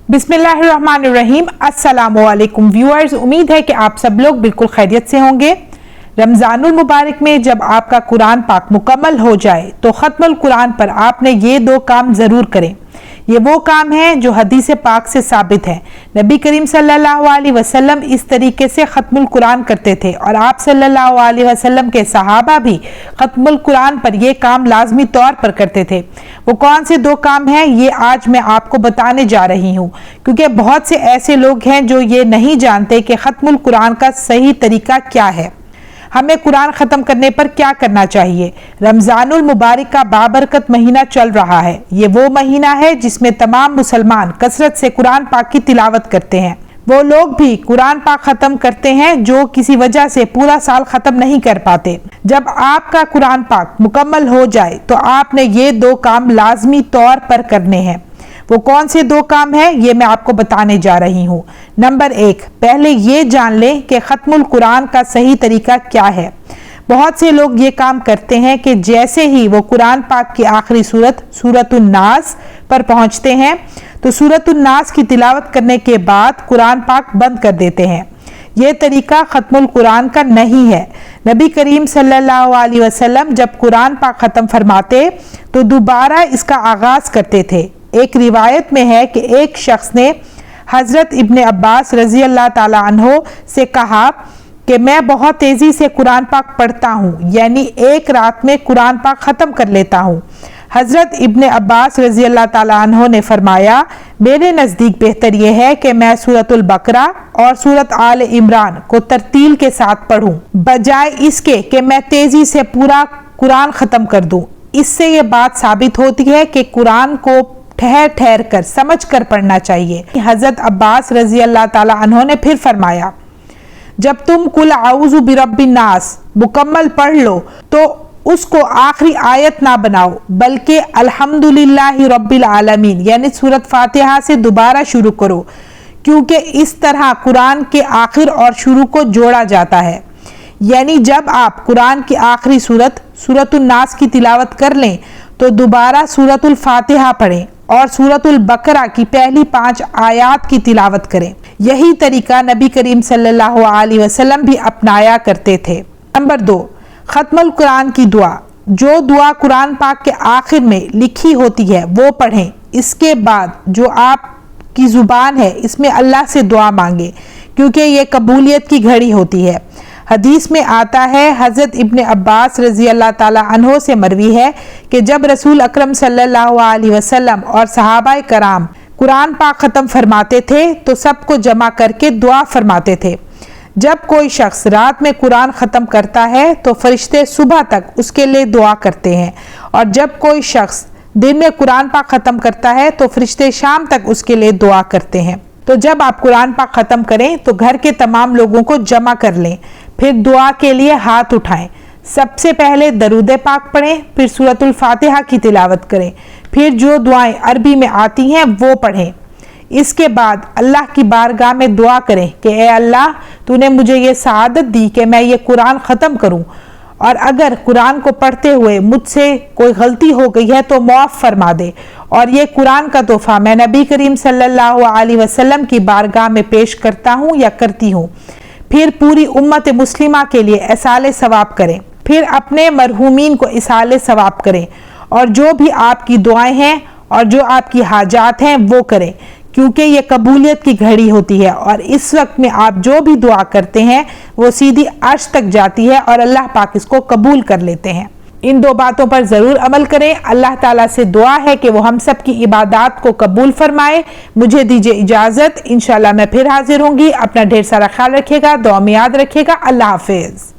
बिस्मिल्लाहिर्रहमानिर्रहीम। अस्सलामुअलैकुम व्यूअर्स, उम्मीद है कि आप सब लोग बिल्कुल खैरियत से होंगे। रमज़ानुल मुबारक में जब आपका कुरान पाक मुकम्मल हो जाए तो ख़त्मुल कुरान पर आपने ये दो काम ज़रूर करें। ये वो काम है जो हदीस पाक से साबित है। नबी करीम सल्लल्लाहु अलैहि वसल्लम इस तरीके से ख़त्मुल कुरान करते थे और आप सल्लल्लाहु अलैहि वसल्लम के सहाबा भी ख़त्मुल कुरान पर ये काम लाजमी तौर पर करते थे। वो कौन से दो काम हैं ये आज मैं आपको बताने जा रही हूँ, क्योंकि बहुत से ऐसे लोग हैं जो ये नहीं जानते कि ख़त्मुल कुरान का सही तरीका क्या है। हमें कुरान ख़त्म करने पर क्या करना चाहिए। रमज़ानुल मुबारक का बाबरकत महीना चल रहा है। ये वो महीना है जिसमें तमाम मुसलमान कसरत से कुरान पाक की तिलावत करते हैं। वो लोग भी कुरान पाक ख़त्म करते हैं जो किसी वजह से पूरा साल ख़त्म नहीं कर पाते। जब आपका कुरान पाक मुकम्मल हो जाए तो आपने ये दो काम लाजमी तौर पर करने हैं। वो कौन से दो काम हैं ये मैं आपको बताने जा रही हूँ। नंबर 1, पहले ये जान लें कि ख़त्मुल कुरान का सही तरीका क्या है। बहुत से लोग ये काम करते हैं कि जैसे ही वो कुरान पाक की आखिरी सूरत सूरतुन नास पर पहुँचते हैं तो सूरतुन नास की तिलावत करने के बाद कुरान पाक बंद कर देते हैं। ये तरीका ख़त्मुल कुरान का नहीं है। नबी करीम सल्लल्लाहु अलैहि वसल्लम जब कुरान पाक ख़त्म फरमाते तो दोबारा इसका आगाज़ करते थे। एक रिवायत में है कि एक शख्स ने हज़रत इब्ने अब्बास रज़ी अल्लाह ताला अन्हो से कहा कि मैं बहुत तेज़ी से कुरान पाक पढ़ता हूँ, यानी एक रात में कुरान पाक ख़त्म कर लेता हूँ। हज़रत इब्ने अब्बास रज़ी अल्लाह ताला अन्हो ने फरमाया, मेरे नज़दीक बेहतर यह है कि मैं सूरतुल बकरा और सूरत आल इमरान को तरतील के साथ पढ़ूँ, बजाय इसके कि मैं तेज़ी से पूरा कुरान ख़त्म कर दूँ। इससे ये बात साबित होती है कि कुरान को ठहर ठहर कर समझ कर पढ़ना चाहिए। हज़रत अब्बास रज़ी अल्लाह ताला अन्हो ने फिर फरमाया, जब तुम कुल आऊज़ु बिरब्बिन नास मुकम्मल पढ़ लो तो उसको आखिरी आयत ना बनाओ, बल्कि अल्हम्दुलिल्लाहि रब्बिल आलमीन यानी सूरत फातिहा से दोबारा शुरू करो, क्योंकि इस तरह कुरान के आखिर और शुरू को जोड़ा जाता है। यानी जब आप कुरान की आखिरी सूरत सूरतुन नास की तिलावत कर लें तो दोबारा सूरतुल फातिहा पढ़ें और सूरतुल बकरा की पहली 5 आयात की तिलावत करें। यही तरीका नबी करीम सल्लल्लाहु अलैहि वसल्लम भी अपनाया करते थे। नंबर 2, ख़त्मुल कुरान की दुआ। जो दुआ कुरान पाक के आखिर में लिखी होती है वो पढ़ें। इसके बाद जो आपकी ज़ुबान है इसमें अल्लाह से दुआ मांगे, क्योंकि ये कबूलियत की घड़ी होती है। हदीस में आता है, हज़रत इब्ने अब्बास रज़ी अल्लाह ताला अन्हो से मरवी है कि जब रसूल अकरम सल्लल्लाहु अलैहि वसल्लम और सहाबाए कराम कुरान पाक ख़त्म फरमाते थे तो सबको जमा करके दुआ फरमाते थे। जब कोई शख्स रात में कुरान ख़त्म करता है तो फरिश्ते सुबह तक उसके लिए दुआ करते हैं, और जब कोई शख्स दिन में कुरान पाक ख़त्म करता है तो फरिश्ते शाम तक उसके लिए दुआ करते हैं। तो जब आप कुरान पाक ख़त्म करें तो घर के तमाम लोगों को जमा कर लें, फिर दुआ के लिए हाथ उठाएं। सबसे पहले दरूद पाक पढ़ें, फिर सूरतुल फातिहा की तिलावत करें, फिर जो दुआएं अरबी में आती हैं वो पढ़ें। इसके बाद अल्लाह की बारगाह में दुआ करें कि ए अल्लाह, तूने मुझे ये सआदत दी कि मैं ये कुरान ख़त्म करूं, और अगर कुरान को पढ़ते हुए मुझसे कोई गलती हो गई है तो माफ़ फरमा दे, और ये कुरान का तोहफ़ा मैं नबी करीम सल्लल्लाहु अलैहि वसल्लम की बारगाह में पेश करता हूँ या करती हूँ। फिर पूरी उम्मत मुस्लिमा के लिए इसाले सवाब करें, फिर अपने मरहूमीन को इसाले सवाब करें, और जो भी आपकी दुआएं हैं और जो आपकी हाजात हैं वो करें, क्योंकि ये कबूलियत की घड़ी होती है और इस वक्त में आप जो भी दुआ करते हैं वो सीधी अर्श तक जाती है और अल्लाह पाक इसको कबूल कर लेते हैं। इन दो बातों पर ज़रूर अमल करें। अल्लाह ताला से दुआ है कि वो हम सब की इबादत को कबूल फरमाए। मुझे दीजिए इजाज़त, इंशाल्लाह मैं फिर हाजिर होंगी। अपना ढेर सारा ख्याल रखिएगा, दुआ में याद रखिएगा। अल्लाह हाफिज़।